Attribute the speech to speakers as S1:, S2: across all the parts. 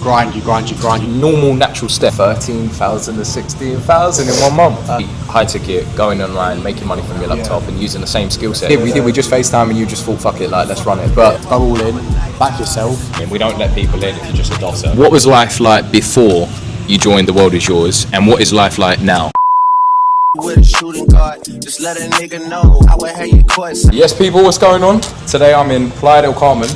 S1: grind, you grind.
S2: Normal natural step, 13,000 to 16,000 in 1 month. High ticket, going online, making money from your laptop and using the same skill set. We just FaceTime and you just thought, fuck it, like, let's run it. But
S1: go all in, back yourself.
S2: And we don't let people in if you're just a dosser. What was life like before you joined The World Is Yours, and what is life like now?
S3: With a shooting guard, just let a nigga know I would have your course.
S2: Yes, people, what's going on? Today I'm in Playa del Carmen,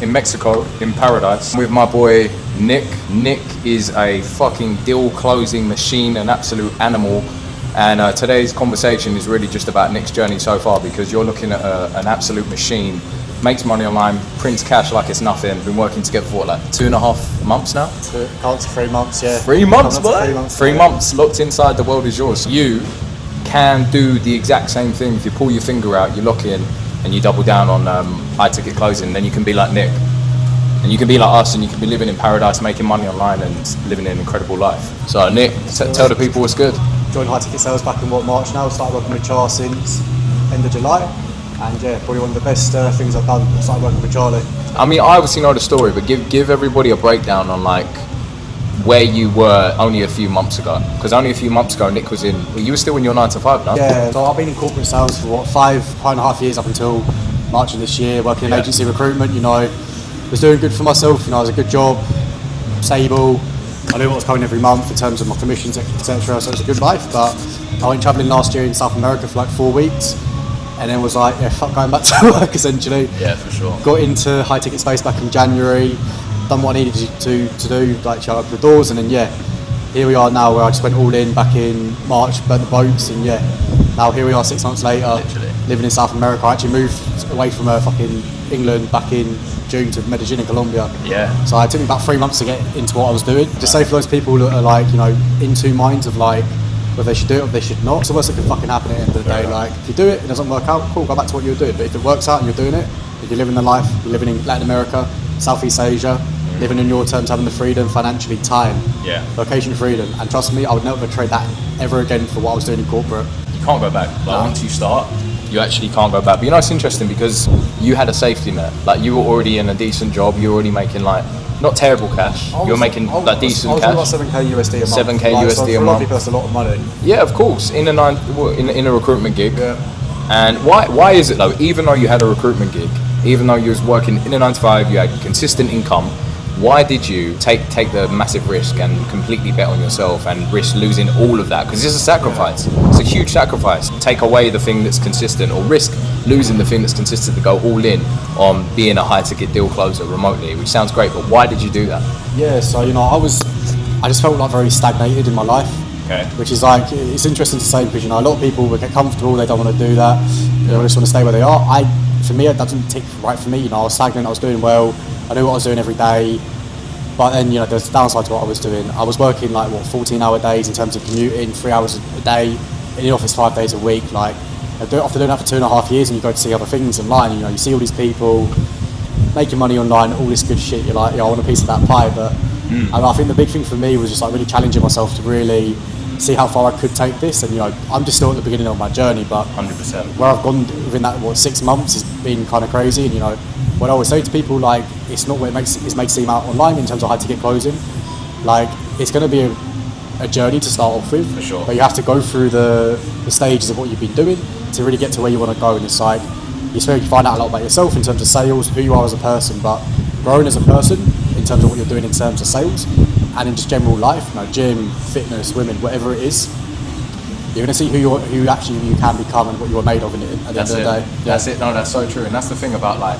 S2: in Mexico, in paradise, with my boy Nick. Nick is a fucking deal closing machine, an absolute animal. And today's conversation is really just about Nick's journey so far, because you're looking at an absolute machine, makes money online, prints cash like it's nothing. Been working together for like 2.5 months now?
S1: Can't 3 months, yeah.
S2: 3 months, boy? 3 months locked inside The World Is Yours. You can do the exact same thing. If you pull your finger out, you lock in, and you double down on high ticket closing, then you can be like Nick. And you can be like us, and you can be living in paradise, making money online and living an incredible life. So Nick, tell the people what's good.
S1: Joined high ticket sales back in March now. Started working with Char since end of July. And yeah, probably one of the best things I've done. Started working with Charlie.
S2: I mean, I obviously know the story, but give everybody a breakdown on like where you were only a few months ago. Because only a few months ago, Nick was you were still in your 9 to 5, no?
S1: Yeah, so I've been in corporate sales for 5.5 years up until March of this year, working in agency recruitment, was doing good for myself, it was a good job, stable. I knew what was coming every month in terms of my commissions, etc. So it was a good life. But I went travelling last year in South America for like 4 weeks, and then was like, fuck going back to work essentially.
S2: Yeah, for sure.
S1: Got into high ticket space back in January, done what I needed to do, like shut up the doors, and then here we are now, where I just went all in back in March, burnt the boats, and now here we are 6 months later, living in South America. I actually moved away from fucking England back in June to Medellin in Colombia.
S2: Yeah.
S1: So it took me about 3 months to get into what I was doing. Just say for those people that are like, in two minds of like whether they should do it or they should not. It's the worst that can fucking happen at the end of the day. Like if you do it, it doesn't work out, cool, go back to what you were doing. But if it works out and you're doing it, if you're living the life, you're living in Latin America, Southeast Asia, living in your terms, having the freedom, financially, time, location freedom, and trust me, I would never trade that ever again for what I was doing in corporate.
S2: You can't go back. Once you start, you actually can't go back. But it's interesting because you had a safety net. Like you were already in a decent job. You were already making like not terrible cash. You were making like decent cash.
S1: I was about 7k USD a month.
S2: 7k USD
S1: so
S2: a
S1: for a lot of
S2: month.
S1: people, that's a lot of money.
S2: Yeah, of course. In a recruitment gig. Yeah. And why is it though? Even though you had a recruitment gig, even though you was working in a 9 to 5, you had consistent income. Why did you take the massive risk and completely bet on yourself and risk losing all of that? Because it's a sacrifice. It's a huge sacrifice. Take away the thing that's consistent, or risk losing the thing that's consistent to go all in on being a high ticket deal closer remotely, which sounds great, but why did you do that?
S1: Yeah, so I just felt like very stagnated in my life.
S2: Okay.
S1: Which is like, it's interesting to say because a lot of people will get comfortable, they don't want to do that, they just want to stay where they are. For me, it doesn't tick right for me. I was stagnant, I was doing well, I knew what I was doing every day, but then there's a downside to what I was doing. I was working like 14-hour days in terms of commuting, 3 hours a day in the office 5 days a week. Like after doing that for 2.5 years, and you go to see other things online, you see all these people making money online, all this good shit. You're like, I want a piece of that pie. But I think the big thing for me was just like really challenging myself to really see how far I could take this. And I'm just still at the beginning of my journey, but
S2: 100%.
S1: Where I've gone within that 6 months has been kind of crazy. And what I always say to people, like, it's not what it makes seem out online in terms of high ticket closing. Like, it's going to be a journey to start off with,
S2: for sure.
S1: But you have to go through the stages of what you've been doing to really get to where you want to go. And it's like you find out a lot about yourself in terms of sales, who you are as a person, but growing as a person in terms of what you're doing in terms of sales and in just general life, gym, fitness, women, whatever it is. You're going to see who actually you can become and what you were made of at the end of the day.
S2: That's it. No, that's so true. And that's the thing about like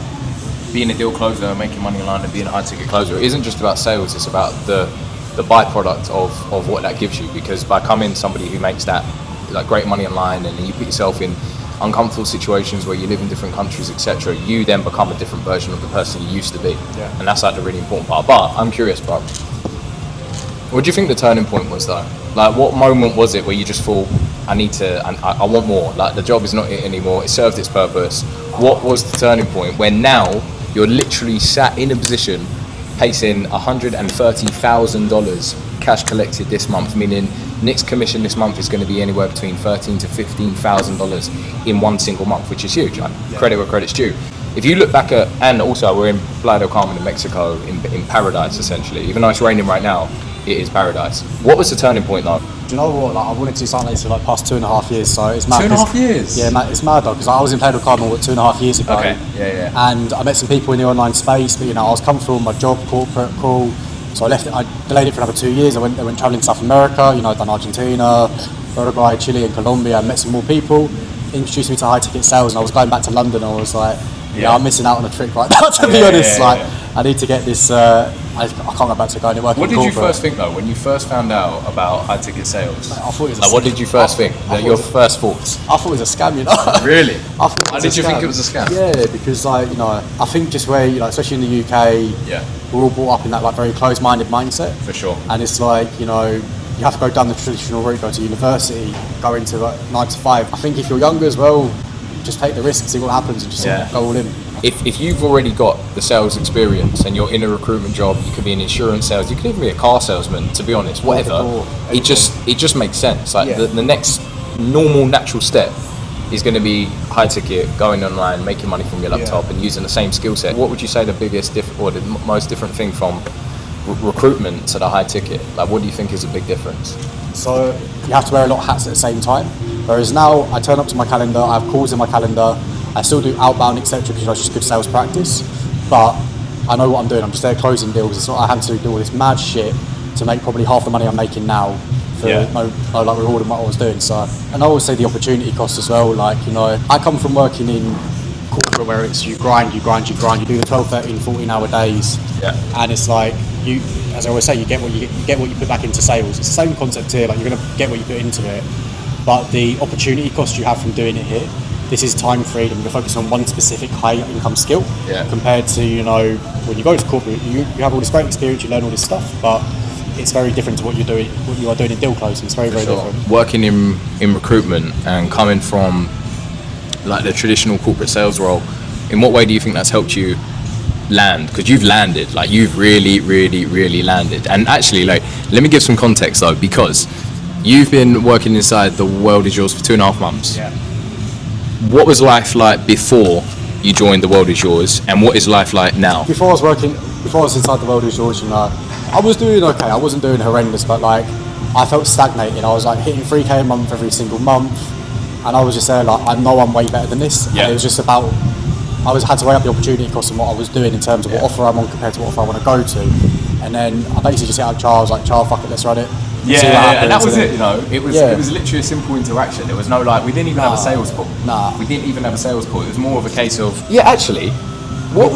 S2: being a deal closer, making money online, and being a high ticket closer. It isn't just about sales. It's about the byproduct of what that gives you. Because by becoming somebody who makes that like great money online, and then you put yourself in uncomfortable situations where you live in different countries, etc., you then become a different version of the person you used to be. Yeah. And that's like the really important part. But I'm curious, bro. What do you think the turning point was though? Like what moment was it where you just thought, I want more, like the job is not it anymore, it served its purpose? What was the turning point when now you're literally sat in a position pacing $130,000 cash collected this month, meaning Nick's commission this month is going to be anywhere between $13,000 to $15,000 in one single month, which is huge. Credit where credit's due. If you look back at, and also we're in Playa del Carmen in Mexico, in paradise essentially. Even though it's raining right now, it is paradise. What was the turning point though?
S1: Do you know what? Like, I wanted to do something like this for like past 2.5 years, so it's mad.
S2: 2.5 years?
S1: Yeah, man, it's mad though, because I was in Playa del Carmen 2.5 years ago.
S2: Okay, yeah.
S1: And I met some people in the online space, but you know, I was comfortable with my job, corporate, cool. So I left it, I delayed it for another 2 years. I went travelling to South America, you know, I'd done Argentina, Uruguay, Chile and Colombia. I met some more people, introduced me to high ticket sales, and I was going back to London. I was like, yeah, I'm missing out on a trick right now, to be honest. I need to get this, I can't go back to going to work.
S2: What did you first think though, when you first found out about high ticket sales?
S1: I thought it was
S2: what did you first think? Your first thoughts?
S1: I thought it was a scam, you know.
S2: Really?
S1: Why
S2: did you think it was a scam?
S1: Yeah, because like, you know, I think just where, you know, especially in the UK, we're all brought up in that like very closed-minded mindset.
S2: For sure.
S1: And it's like, you know, you have to go down the traditional route, go to university, go into like 9 to 5. I think if you're younger as well, just take the risk and see what happens and just go all in.
S2: If you've already got the sales experience and you're in a recruitment job, you could be in insurance sales, you could even be a car salesman, to be honest, whatever. It just makes sense. Like the next normal natural step is going to be high ticket, going online, making money from your laptop and using the same skill set. What would you say the biggest or the most different thing from recruitment to the high ticket? Like, what do you think is a big difference?
S1: So you have to wear a lot of hats at the same time. Whereas now I turn up to my calendar, I have calls in my calendar, I still do outbound, etc., because it's just good sales practice. But I know what I'm doing. I'm just there closing deals. It's not I have to do all this mad shit to make probably half the money I'm making now for no like reward in what I was doing. So, and I always say the opportunity cost as well. Like, you know, I come from working in corporate where it's you grind, you do the 12, 13, 14-hour days, and it's like you, as I always say, you get what you put back into sales. It's the same concept here. Like, you're going to get what you put into it, but the opportunity cost you have from doing it here. This is time freedom. You're focused on one specific high income skill compared to, you know, when you go to corporate, you have all this great experience, you learn all this stuff, but it's very different to what you are doing in deal closing. It's very different.
S2: Working in recruitment and coming from like the traditional corporate sales role, in what way do you think that's helped you land? Because you've landed, like you've really landed. And actually, like, let me give some context though, because you've been working inside The World Is Yours for 2.5 months.
S1: Yeah.
S2: What was life like before you joined The World Is Yours, and what is life like now?
S1: Before I was inside The World Is Yours, you know, I was doing okay. I wasn't doing horrendous, but like I felt stagnated. I was like hitting 3K a month every single month, and I was just there like, I know I'm way better than this.
S2: Yeah.
S1: And it was just about, had to weigh up the opportunity cost and what I was doing in terms of what offer I'm on compared to what offer I want to go to. And then I basically just hit out Charles, like, Charles, fuck it, let's run it.
S2: And that was it, you know. It was literally a simple interaction. There was no like, we didn't even have a sales call. We didn't even have a sales call. It was more of a case of actually. What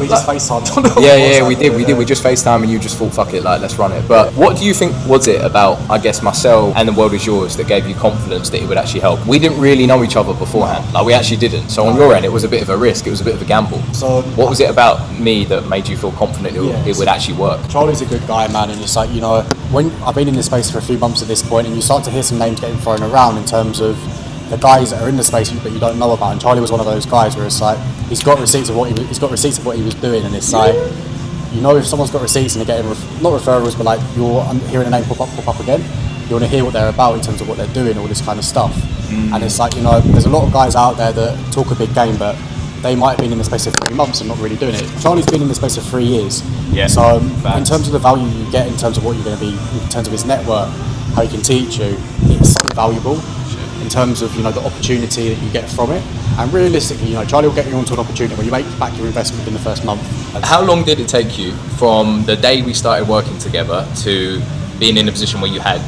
S1: we just FaceTimed.
S2: We did. We just FaceTime and you just thought, fuck it, like, let's run it. But what do you think was it about, I guess, Marcel and The World Is Yours that gave you confidence that it would actually help? We didn't really know each other beforehand. Like, we actually didn't. So on your end, it was a bit of a risk. It was a bit of a gamble. So what was it about me that made you feel confident it would actually work?
S1: Charlie's a good guy, man, and it's like, you know, when I've been in this space for a few months at this point, and you start to hear some names getting thrown around in terms of the guys that are in the space but you don't know about, and Charlie was one of those guys where it's like he's got receipts of what he was doing, and it's like, you know, if someone's got receipts and they're getting not referrals, but like you're hearing a name pop up again, you want to hear what they're about in terms of what they're doing, all this kind of stuff. And it's like, you know, there's a lot of guys out there that talk a big game, but they might have been in the space for 3 months and not really doing it. Charlie's been in the space for 3 years. So in terms of the value you get, in terms of what you're going to be, in terms of his network, how he can teach you, it's so valuable. In terms of, you know, the opportunity that you get from it, and realistically, you know, Charlie will get you onto an opportunity where you make back your investment within the first month.
S2: How long did it take you from the day we started working together to being in a position where you had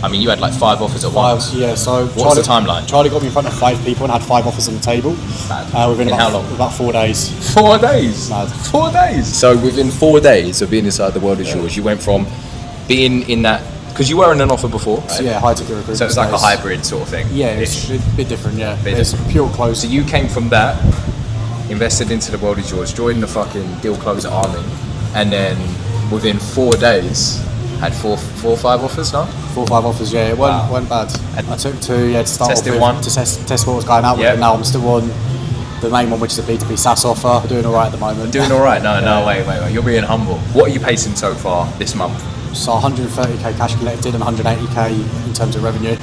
S2: like 5 offers at once?
S1: Yeah. So
S2: what's the timeline?
S1: Charlie got me in front of 5 people and had 5 offers on the table. Within
S2: how long?
S1: About 4 days.
S2: 4 days.
S1: Mad.
S2: 4 days. So within 4 days of being inside The World Is Yours, you went from being in that. Because you were in an offer before, right?
S1: So, high ticket recruitment.
S2: So it's like a hybrid sort of thing.
S1: Yeah, it's a bit different. Yeah, it's pure close.
S2: So you came from that, invested into The World Is Yours, joined the fucking deal closer army, and then within 4 days had four or 5 offers. No,
S1: 4 or 5 offers. Yeah, it weren't bad. I took 2 to start off with,
S2: one
S1: to test what was going out with. And now I'm still on the main one, which is a B2B SaaS offer. We're doing all right at the moment.
S2: Doing all right? No, wait. You're being humble. What are you pacing so far this month?
S1: So 130k cash collected and 180k in terms of revenue.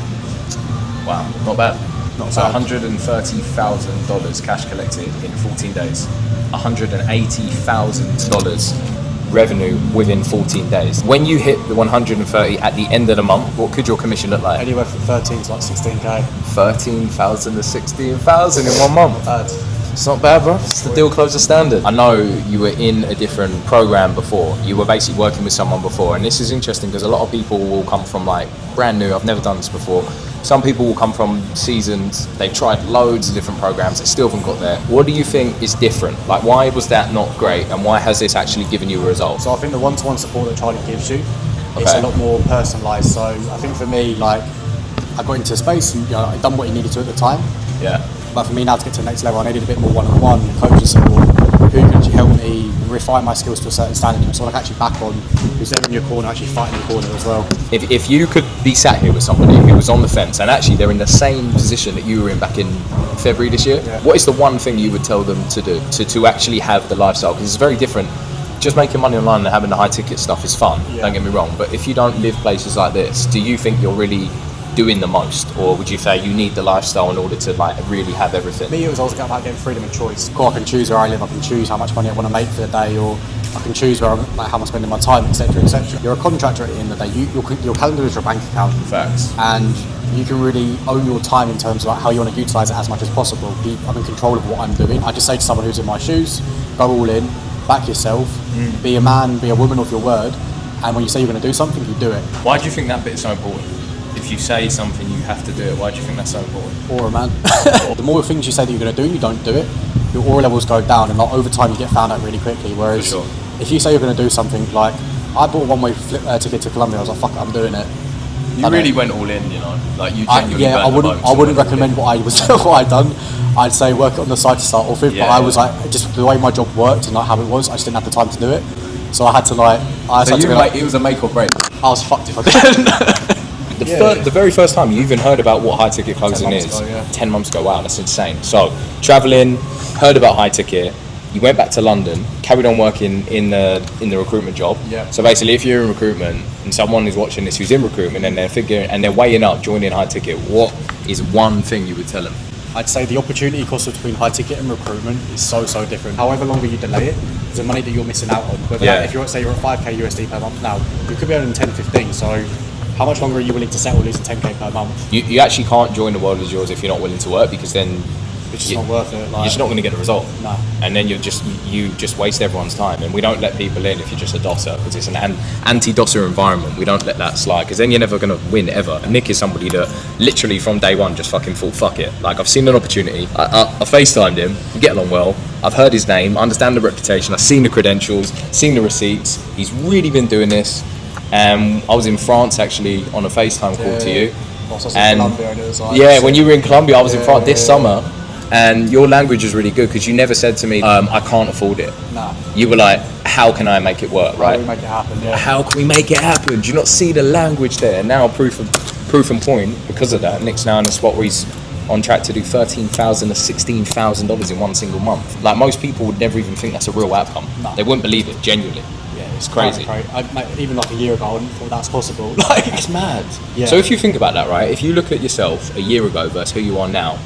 S2: Wow, not bad.
S1: Not
S2: So
S1: bad.
S2: $130,000 cash collected in 14 days. $180,000 revenue within 14 days. When you hit the 130 at the end of the month, what could your commission look like?
S1: Anywhere from 13 to like 16k.
S2: 13,000 to 16,000 in 1 month.
S1: Bad.
S2: It's not bad, bro. It's the deal closer standard. I know you were in a different program before. You were basically working with someone before, and this is interesting because a lot of people will come from like brand new. I've never done this before. Some people will come from seasoned. They've tried loads of different programs. They still haven't got there. What do you think is different? Like, why was that not great, and why has this actually given you a result?
S1: So I think the one-to-one support that Charlie gives you, it's
S2: Okay.
S1: a lot more personalised. So I think for me, like, I got into space and I done what he needed to at the time.
S2: Yeah.
S1: But for me now to get to the next level, I needed a bit more one-on-one coaching support. Who can actually help me refine my skills to a certain standard? So I can actually back on who's there in your corner, actually fighting in your corner as well.
S2: If you could be sat here with somebody who was on the fence, and actually they're in the same position that you were in back in February this year,
S1: Yeah.
S2: what is the one thing you would tell them to do to actually have the lifestyle? Because it's very different. Just making money online and having the high ticket stuff is fun,
S1: Yeah.
S2: don't get me wrong. But if you don't live places like this, do you think you're really doing the most? Or would you say you need the lifestyle in order to like really have everything?
S1: For me, it was always about getting freedom and choice. Cool, I can choose where I live, I can choose how much money I want to make for the day, or I can choose where how I'm spending my time, etc., etc. You're a contractor at the end of the day. Your calendar is your bank account.
S2: Facts.
S1: And you can really own your time in terms of like how you want to utilise it as much as possible. I'm in control of what I'm doing. I just say to someone who's in my shoes, go all in, back yourself, be a man, be a woman of your word, and when you say you're going to do something, you do it.
S2: Why do you think that bit is so important? If you say something, you have to do it. Why do you think that's so important?
S1: Or a man. The more things you say that you're going to do and you don't do it, your aura levels go down, and like over time you get found out really quickly. Whereas
S2: For sure.
S1: if you say you're going to do something, like I bought a one-way ticket to Colombia, I was like, fuck it, I'm doing it.
S2: You
S1: Done
S2: really
S1: it.
S2: went all in, you know. Like you genuinely
S1: Yeah,
S2: burnt the boats
S1: I
S2: and
S1: wouldn't
S2: went all
S1: recommend
S2: in.
S1: what I was what I'd done. I'd say work it on the side to start off with,
S2: Yeah,
S1: but I
S2: yeah.
S1: was like, just the way my job worked and like how it was, I just didn't have the time to do it. So I had to like,
S2: So you like, it was a make or break.
S1: I was fucked if I didn't.
S2: The very first time you even heard about what high ticket closing
S1: 10 months
S2: is,
S1: ago, yeah.
S2: 10 months ago. Wow, that's insane. So traveling, heard about high ticket. You went back to London, carried on working in the recruitment job.
S1: Yeah.
S2: So basically, if you're in recruitment and someone is watching this who's in recruitment and they're weighing up joining high ticket, what is one thing you would tell them?
S1: I'd say the opportunity cost between high ticket and recruitment is so different. However longer you delay it, the money that you're missing out on. Whether
S2: Yeah.
S1: like, if you're at, say you're at 5k USD per month now, you could be earning 10, 15. So how much longer are you willing to settle losing 10k per month?
S2: You actually can't join the world as yours if you're not willing to work, because then
S1: It's just not worth it.
S2: you're just not going to get a result.
S1: No.
S2: And then you just waste everyone's time. And we don't let people in if you're just a dosser, because it's an anti-dosser environment. We don't let that slide, because then you're never going to win ever. Nick is somebody that literally from day one just fucking thought, fuck it. Like, I've seen an opportunity. I FaceTimed him. We get along well. I've heard his name, understand the reputation. I've seen the credentials, seen the receipts. He's really been doing this. I was in France actually on a FaceTime call to you.
S1: Whilst I was in
S2: And
S1: Colombia and it was like,
S2: yeah, when you were in Colombia, I was in France this
S1: yeah.
S2: summer. And your language was really good, because you never said to me, I can't afford it.
S1: Nah.
S2: You were like, how can I make it work,
S1: How
S2: right?
S1: do we make it happen? Yeah.
S2: How can we make it happen? Do you not see the language there? Now proof and point, because of that, Nick's now in a spot where he's on track to do $13,000 to $16,000 in one single month. Like, most people would never even think that's a real outcome.
S1: No.
S2: They wouldn't believe it, genuinely.
S1: Yeah,
S2: It's crazy.
S1: Even like a year ago, I wouldn't thought that's possible. Like,
S2: It's mad.
S1: Yeah.
S2: So if you think about that, right? If you look at yourself a year ago versus who you are now,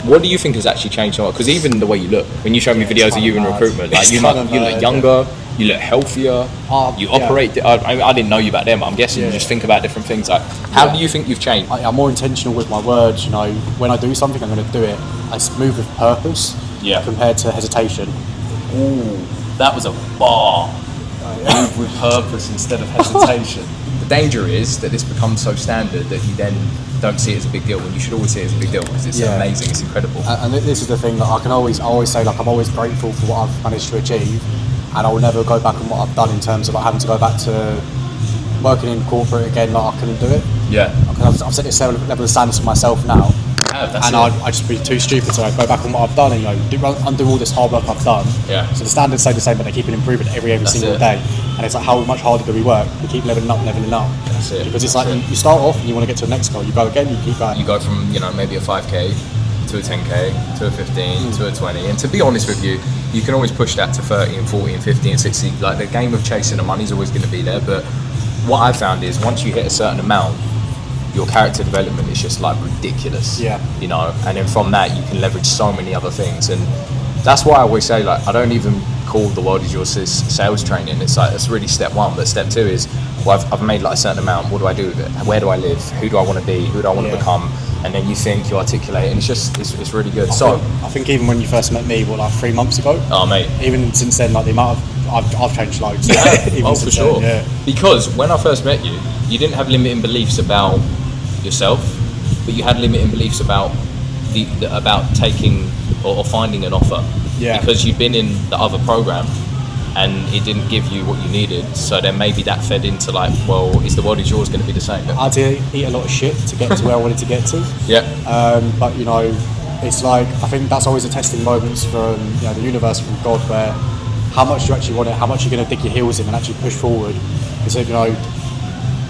S2: what do you think has actually changed? Because even the way you look, when you show me
S1: Yeah,
S2: videos
S1: it's
S2: of you in
S1: kinda mad.
S2: recruitment, like
S1: It's
S2: you
S1: kinda
S2: look
S1: mad,
S2: younger, you look healthier, you
S1: yeah.
S2: operate. I didn't know you back then, but I'm guessing you
S1: Yeah.
S2: just think about different things. Like, how
S1: Yeah.
S2: do you think you've changed?
S1: I'm more intentional with my words. You know, when I do something, I'm going to do it. I move with purpose.
S2: Yeah.
S1: Compared to hesitation.
S2: Ooh, that was a bar. Move with purpose instead of hesitation. The danger is that this becomes so standard that you then don't see it as a big deal, when you should always see it as a big deal, because it's
S1: Yeah.
S2: amazing, it's incredible.
S1: And this is the thing that I always say, like, I'm always grateful for what I've managed to achieve, and I will never go back on what I've done in terms of like having to go back to working in corporate again. Like, I couldn't do it.
S2: Yeah.
S1: I've set this level of standards for myself now.
S2: That's
S1: And
S2: it.
S1: I'd just be too stupid to go back on what I've done and undo all this hard work I've done.
S2: Yeah.
S1: So the standards stay the same, but they keep improving every
S2: That's
S1: single
S2: it.
S1: day. And it's like, how much harder do we work? We keep leveling up.
S2: That's it.
S1: Because it's
S2: That's
S1: like
S2: it.
S1: you start off and you want to get to the next goal. You go again, you keep going.
S2: You go from, maybe a 5k to a 10k to a 15 to a 20, and to be honest with you, you can always push that to 30 and 40 and 50 and 60. Like, the game of chasing the money is always going to be there, but what I've found is once you hit a certain amount, your character development is just like ridiculous.
S1: Yeah.
S2: You know, and then from that you can leverage so many other things, and that's why I always say, like, I don't even call the world is yours sales training. It's like, it's really step one, but step two is, well, I've made like a certain amount. What do I do with it? Where do I live? Who do I want to be? Who do I want to become? And then you think, you articulate, and it's just it's really good. I
S1: think even when you first met me, like 3 months ago.
S2: Oh mate.
S1: Even since then, like the amount of I've changed loads.
S2: Oh, for sure.
S1: Then, yeah.
S2: Because when I first met you, you didn't have limiting beliefs about yourself, but you had limiting beliefs about about taking or finding an offer.
S1: Yeah.
S2: Because you'd been in the other program and it didn't give you what you needed, so then maybe that fed into like, well, is the world is yours going to be the same?
S1: I had to eat a lot of shit to get to where I wanted to get to.
S2: Yeah.
S1: But you know, it's like, I think that's always a testing moments from, you know, the universe, from God, where how much you actually want it, how much you're going to dig your heels in and actually push forward. Instead of, you know,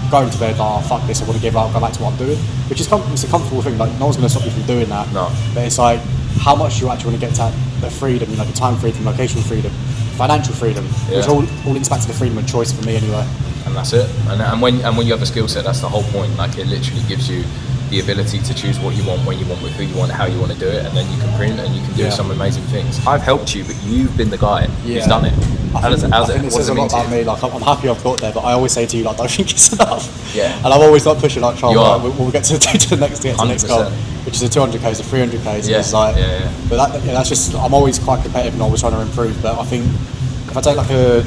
S1: going to bed, oh fuck this, I want to give up, go back to what I'm doing, which is it's a comfortable thing. Like, no one's going to stop you from doing that.
S2: No.
S1: But it's like, how much you actually want to get to the freedom, you know, the time freedom, locational freedom, financial freedom, which all links back to the freedom of choice for me anyway.
S2: And that's it. And when you have a skill set, that's the whole point. Like, it literally gives you the ability to choose what you want, when you want, with who you want, how you want to do it, and then you can print and you can do some amazing things. I've helped you, but you've been the guy who's done it.
S1: I think it says a lot about me. Like, I'm happy I've got there, but I always say to you, like, don't think it's enough.
S2: Yeah.
S1: And I'm always like pushing, like, trying. We'll get to the next goal, which is a 200k, it's a 300k. So it's like, but that's just, I'm always quite competitive and always trying to improve. But I think if I take like a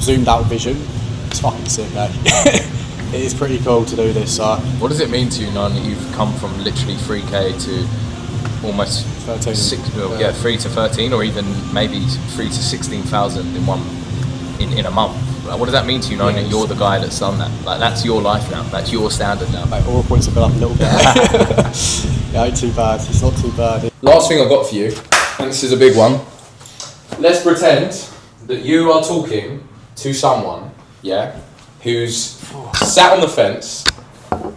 S1: zoomed out vision, it's fucking sick, mate. It is pretty cool to do this.
S2: What does it mean to you, Nan, that you've come from literally 3k to almost
S1: 13?
S2: 3 to 13, or even maybe 3 to 16,000 in a month? Like, what does that mean to you, knowing that you're the guy that's done that? Like, that's your life now. That's your standard now.
S1: Mate, all points have gone up a little bit. Yeah, ain't too bad. It's not too bad.
S2: Last thing I've got for you, and this is a big one. Let's pretend that you are talking to someone, who's sat on the fence.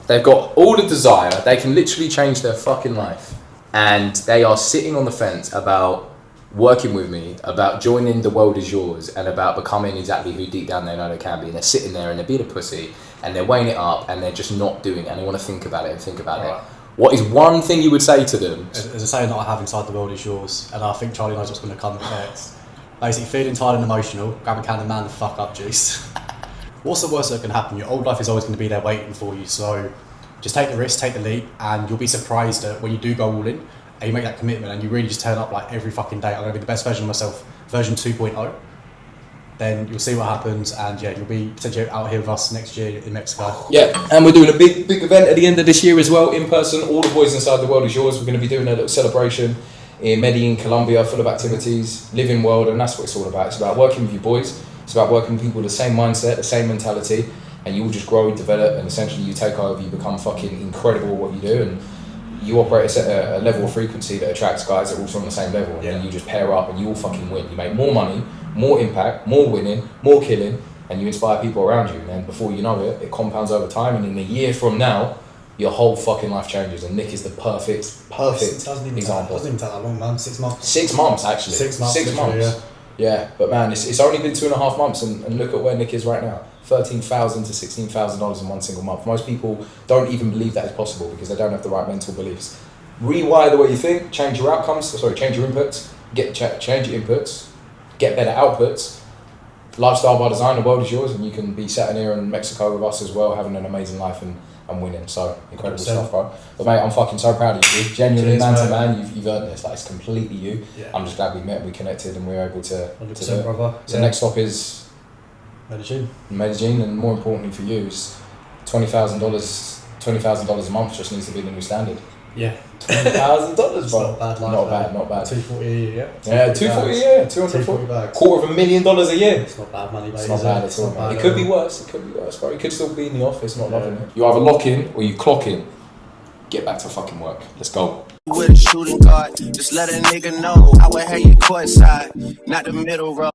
S2: They've got all the desire. They can literally change their fucking life. And they are sitting on the fence about working with me, about joining the world is yours, and about becoming exactly who deep down they know they can be. And they're sitting there and they're being a pussy, and they're weighing it up, and they're just not doing it, and they want to think about it and think about it. What is one thing you would say to them?
S1: There's a saying that I have inside the world is yours, and I think Charlie knows what's going to come next. Basically, feeling tired and emotional, grab a can and man the fuck up juice. What's the worst that can happen? Your old life is always going to be there waiting for you, so just take the risk, take the leap, and you'll be surprised that when you do go all in, and you make that commitment, and you really just turn up like every fucking day, I'm going to be the best version of myself, version 2.0, then you'll see what happens, and you'll be potentially out here with us next year in Mexico.
S2: Yeah, and we're doing a big event at the end of this year as well, in person. All the boys inside the world is yours. We're going to be doing a little celebration in Medellin, Colombia, full of activities, living world, and that's what it's all about. It's about working with you boys. It's about working with people with the same mindset, the same mentality, and you all just grow, develop, and essentially you take over, you become fucking incredible at what you do, and you operate at a level of frequency that attracts guys that are also on the same level, and then you just pair up and you all fucking win. You make more money, more impact, more winning, more killing, and you inspire people around you, and then before you know it, it compounds over time, and in a year from now, your whole fucking life changes, and Nick is the perfect example.
S1: Doesn't even take that long, man. 6 months.
S2: 6 months, actually.
S1: 6 months.
S2: 6 months. Yeah, but man, it's only been 2.5 months, and look at where Nick is right now. $13,000 to $16,000 in one single month. Most people don't even believe that is possible because they don't have the right mental beliefs. Rewire the way you think, change your outcomes, change your inputs, change your inputs, get better outputs. Lifestyle by design, the world is yours, and you can be sat in here in Mexico with us as well, having an amazing life and winning. So incredible stuff, bro. But mate, I'm fucking so proud of you. Genuinely, man to man, you've earned this. Like, it's completely you. Yeah. I'm just glad we met, we connected, and we were able to
S1: 100%,
S2: do it.
S1: brother.
S2: So next stop is Medellin, and more importantly for you is $20,000 a month just needs to be the new standard.
S1: Yeah.
S2: $20,000, bro.
S1: Not bad life.
S2: Not bad.
S1: 240 a year, yeah.
S2: Yeah, 240 a year, 240
S1: bags.
S2: $250,000 a year.
S1: It's not bad money, mate.
S2: It's not bad at all. It could be worse, bro. You could still be in the office not loving it. You either lock in or you clock in. Get back to fucking work. Let's go.
S3: With a shooting guard, just let a nigga know I would have you courtside, not the middle row.